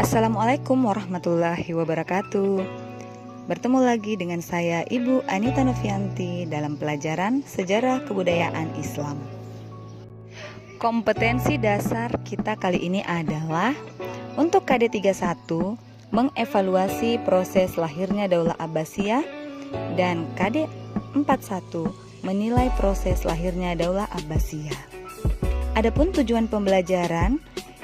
Assalamualaikum warahmatullahi wabarakatuh. Bertemu lagi dengan saya Ibu Anita Novianti dalam pelajaran Sejarah Kebudayaan Islam. Kompetensi dasar kita kali ini adalah untuk KD 31 mengevaluasi proses lahirnya Daulah Abbasiyah dan KD 41 menilai proses lahirnya Daulah Abbasiyah. Adapun tujuan pembelajaran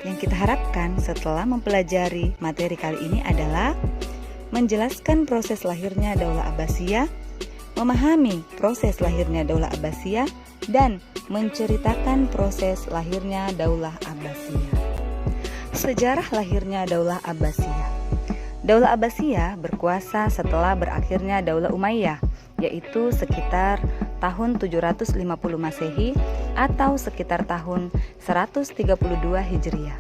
yang kita harapkan setelah mempelajari materi kali ini adalah menjelaskan proses lahirnya Daulah Abbasiyah, memahami proses lahirnya Daulah Abbasiyah, dan menceritakan proses lahirnya Daulah Abbasiyah. Sejarah lahirnya Daulah Abbasiyah. Daulah Abbasiyah berkuasa setelah berakhirnya Daulah Umayyah, yaitu sekitar tahun 750 Masehi atau sekitar tahun 132 Hijriah.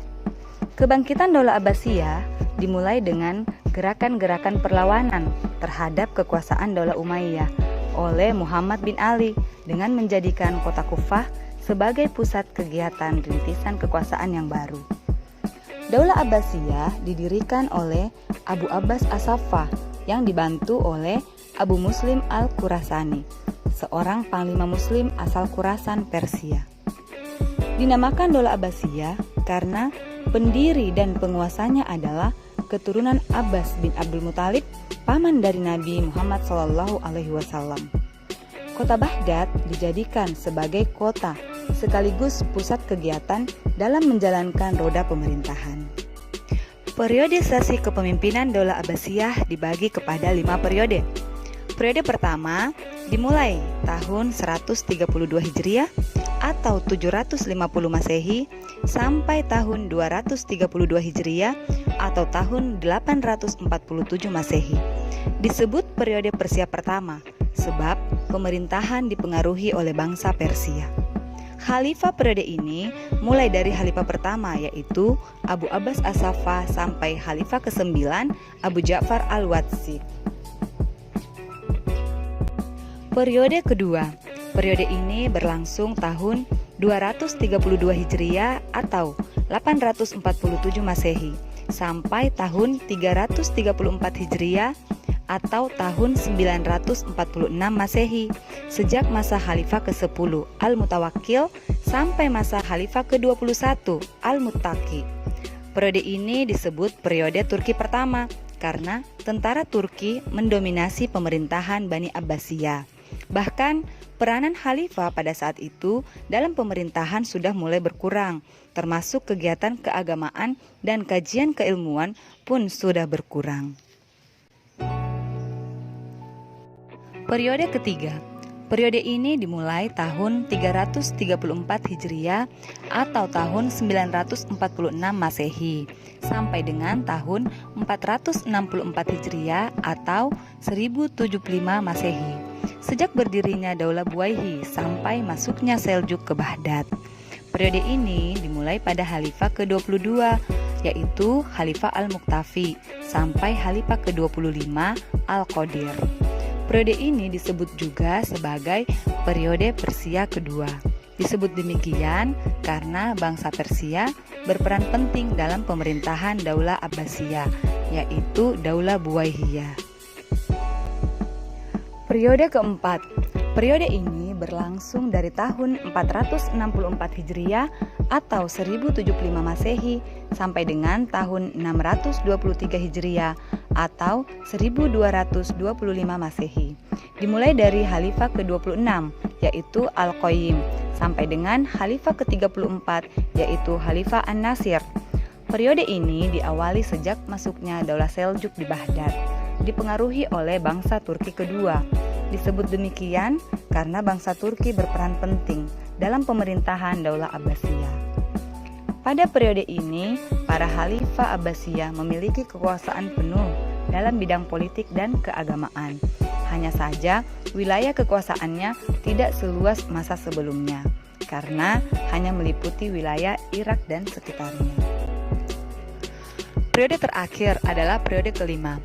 Kebangkitan Daulah Abbasiyah dimulai dengan gerakan-gerakan perlawanan terhadap kekuasaan Daulah Umayyah oleh Muhammad bin Ali dengan menjadikan kota Kufah sebagai pusat kegiatan rintisan kekuasaan yang baru. Daulah Abbasiyah didirikan oleh Abu Abbas As-Saffah yang dibantu oleh Abu Muslim Al-Khurasani, seorang panglima muslim asal Khurasan, Persia. Dinamakan Daulah Abbasiyah karena pendiri dan penguasanya adalah keturunan Abbas bin Abdul Muthalib, paman dari Nabi Muhammad SAW. Kota Baghdad dijadikan sebagai kota sekaligus pusat kegiatan dalam menjalankan roda pemerintahan. Periodisasi kepemimpinan Daulah Abbasiyah dibagi kepada 5 periode. Periode pertama dimulai tahun 132 Hijriah atau 750 Masehi sampai tahun 232 Hijriah atau tahun 847 Masehi. Disebut periode Persia pertama sebab pemerintahan dipengaruhi oleh bangsa Persia. Khalifah periode ini mulai dari Khalifah pertama yaitu Abu Abbas As-Saffah sampai Khalifah ke-9 Abu Ja'far Al-Watsi. Periode kedua. Periode ini berlangsung tahun 232 Hijriah atau 847 Masehi sampai tahun 334 Hijriah atau tahun 946 Masehi, sejak masa Khalifah ke-10 Al-Mutawakkil sampai masa Khalifah ke-21 Al-Muttaqi. Periode ini disebut periode Turki pertama karena tentara Turki mendominasi pemerintahan Bani Abbasiyah. Bahkan peranan khalifah pada saat itu dalam pemerintahan sudah mulai berkurang, termasuk kegiatan keagamaan dan kajian keilmuan pun sudah berkurang. Periode ketiga. Periode ini dimulai tahun 334 Hijriah atau tahun 946 Masehi sampai dengan tahun 464 Hijriah atau 1075 Masehi. Sejak berdirinya Daulah Buwayhi sampai masuknya Seljuk ke Baghdad. Periode ini dimulai pada Khalifah ke-22 yaitu Khalifah Al-Muqtafi sampai Khalifah ke-25 Al-Qadir. Periode ini disebut juga sebagai periode Persia kedua. Disebut demikian karena bangsa Persia berperan penting dalam pemerintahan Daulah Abbasiyah, yaitu Daulah Buwayhiyah. Periode keempat. Periode ini berlangsung dari tahun 464 Hijriah atau 1075 Masehi sampai dengan tahun 623 Hijriah atau 1225 Masehi. Dimulai dari Khalifah ke-26 yaitu Al-Qayyim sampai dengan Khalifah ke-34 yaitu Khalifah An-Nasir. Periode ini diawali sejak masuknya Daulah Seljuk di Baghdad, dipengaruhi oleh bangsa Turki kedua. Disebut demikian karena bangsa Turki berperan penting dalam pemerintahan Daulah Abbasiyah. Pada periode ini, para Khalifah Abbasiyah memiliki kekuasaan penuh dalam bidang politik dan keagamaan. Hanya saja, wilayah kekuasaannya tidak seluas masa sebelumnya, karena hanya meliputi wilayah Irak dan sekitarnya. Periode terakhir adalah periode kelima.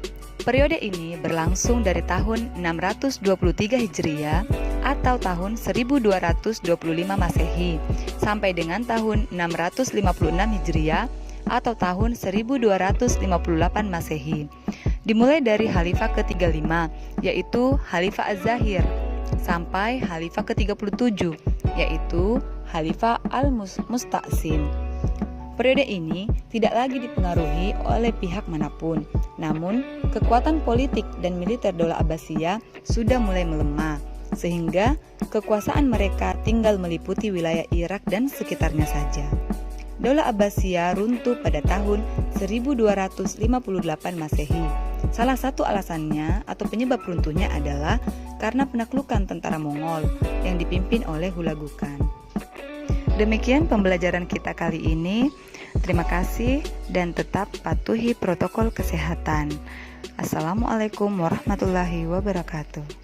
Periode ini berlangsung dari tahun 623 Hijriah atau tahun 1225 Masehi sampai dengan tahun 656 Hijriah atau tahun 1258 Masehi. Dimulai dari Khalifah ke-35, yaitu Khalifah Az-Zahir, sampai Khalifah ke-37, yaitu Khalifah Al-Musta'sim. Periode ini tidak lagi dipengaruhi oleh pihak manapun, namun kekuatan politik dan militer Daulah Abbasiyah sudah mulai melemah, sehingga kekuasaan mereka tinggal meliputi wilayah Irak dan sekitarnya saja. Daulah Abbasiyah runtuh pada tahun 1258 Masehi. Salah satu alasannya atau penyebab runtuhnya adalah karena penaklukan tentara Mongol yang dipimpin oleh Hulagu Khan. Demikian pembelajaran kita kali ini. Terima kasih dan tetap patuhi protokol kesehatan. Assalamualaikum warahmatullahi wabarakatuh.